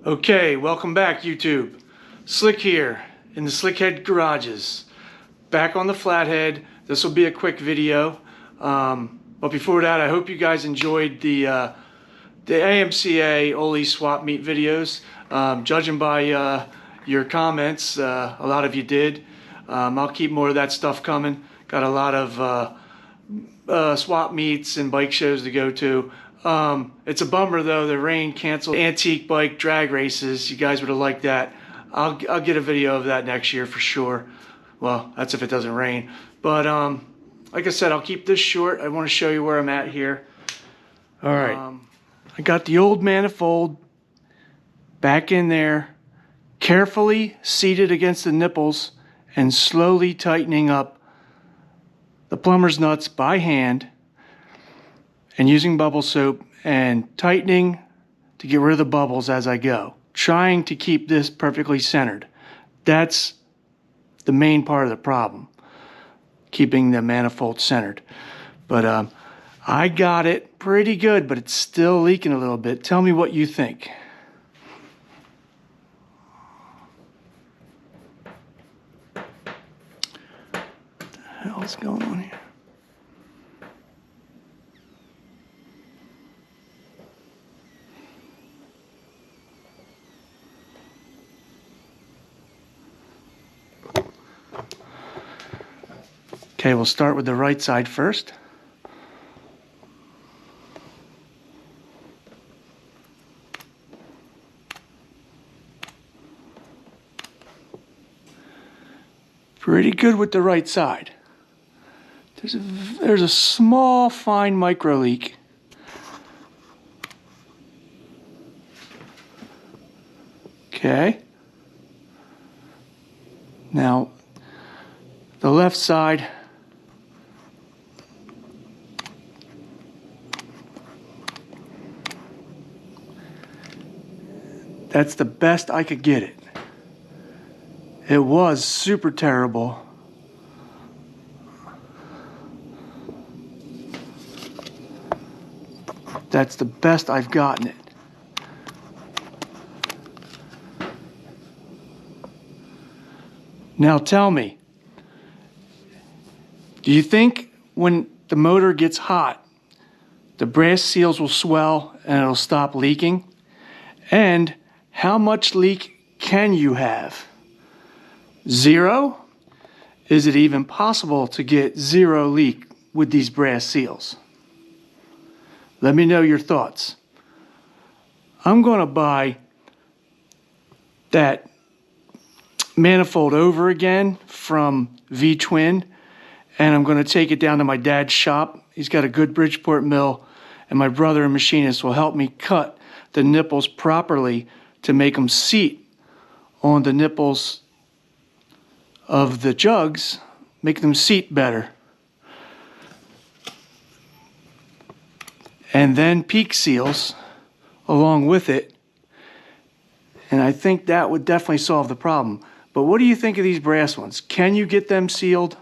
Okay, welcome back YouTube. Slick here in the Slickhead garages. Back on the Flathead. This will be a quick video. But before that, I hope you guys enjoyed the AMCA Ole swap meet videos. Judging by your comments, a lot of you did. I'll keep more of that stuff coming. Got a lot of swap meets and bike shows to go to. It's a bummer though, the rain canceled antique bike drag races. You guys would have liked that. I'll get a video of that next year for sure. Well, that's if it doesn't rain. But like I said, I'll keep this short. I want to show you where I'm at here. All right, I got the old manifold back in there, carefully seated against the nipples and slowly tightening up the plumber's nuts by hand and using bubble soap and tightening to get rid of the bubbles as I go, trying to keep this perfectly centered. That's the main part of the problem, keeping the manifold centered. But I got it pretty good, but it's still leaking a little bit. Tell me what you think. What the hell is going on here? Okay, we'll start with the right side first. Pretty good with the right side. There's a small, fine micro leak. Okay. Now, the left side. That's the best I could get it. It was super terrible. That's the best I've gotten it. Now tell me, do you think when the motor gets hot, the brass seals will swell and it'll stop leaking? And how much leak can you have? Zero? Is it even possible to get zero leak with these brass seals? Let me know your thoughts. I'm going to buy that manifold over again from V-Twin, and I'm going to take it down to my dad's shop. He's got a good Bridgeport mill, and my brother, a machinist, will help me cut the nipples properly to make them seat on the nipples of the jugs, make them seat better. And then peak seals along with it. And I think that would definitely solve the problem. But what do you think of these brass ones? Can you get them sealed?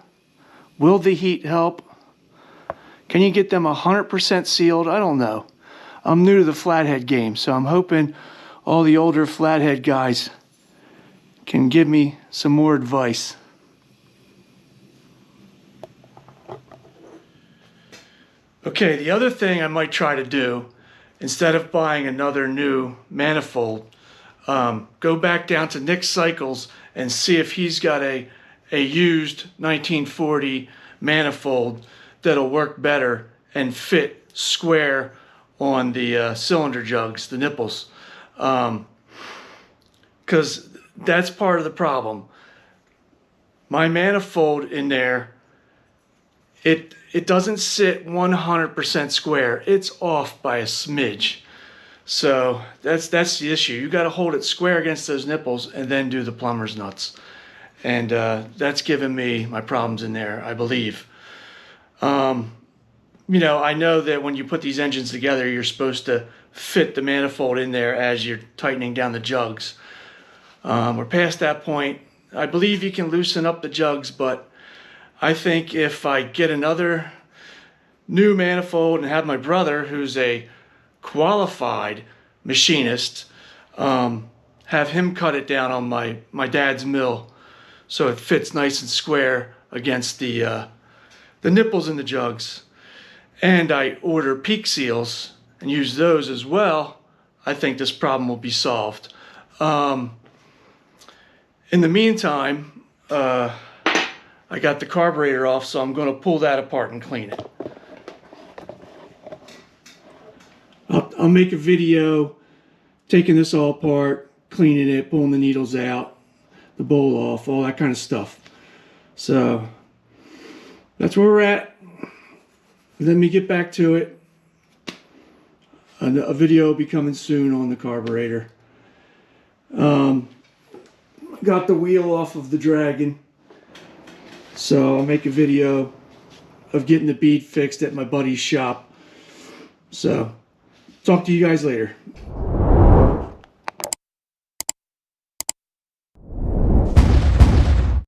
Will the heat help? Can you get them 100% sealed? I don't know. I'm new to the Flathead game, so I'm hoping all the older Flathead guys can give me some more advice. Okay, the other thing I might try to do, instead of buying another new manifold, go back down to Nick Cycles and see if he's got a used 1940 manifold that'll work better and fit square on the cylinder jugs, the nipples. Because that's part of the problem. My manifold in there, it doesn't sit 100% square. It's off by a smidge. So that's the issue. You got to hold it square against those nipples and then do the plumber's nuts. And that's given me my problems in there, I believe. You know, I know that when you put these engines together, you're supposed to fit the manifold in there as you're tightening down the jugs. We're past that point. I believe you can loosen up the jugs, but I think if I get another new manifold and have my brother, who's a qualified machinist, have him cut it down on my dad's mill so it fits nice and square against the nipples in the jugs. And I order peak seals and use those as well. I think this problem will be solved. In the meantime, I got the carburetor off, so I'm going to pull that apart and clean it. I'll make a video taking this all apart, cleaning it, pulling the needles out, the bowl off, all that kind of stuff. So that's where we're at. Let me get back to it. A video will be coming soon on the carburetor. Got the wheel off of the Dragon, so I'll make a video of getting the bead fixed at my buddy's shop. So talk to you guys later.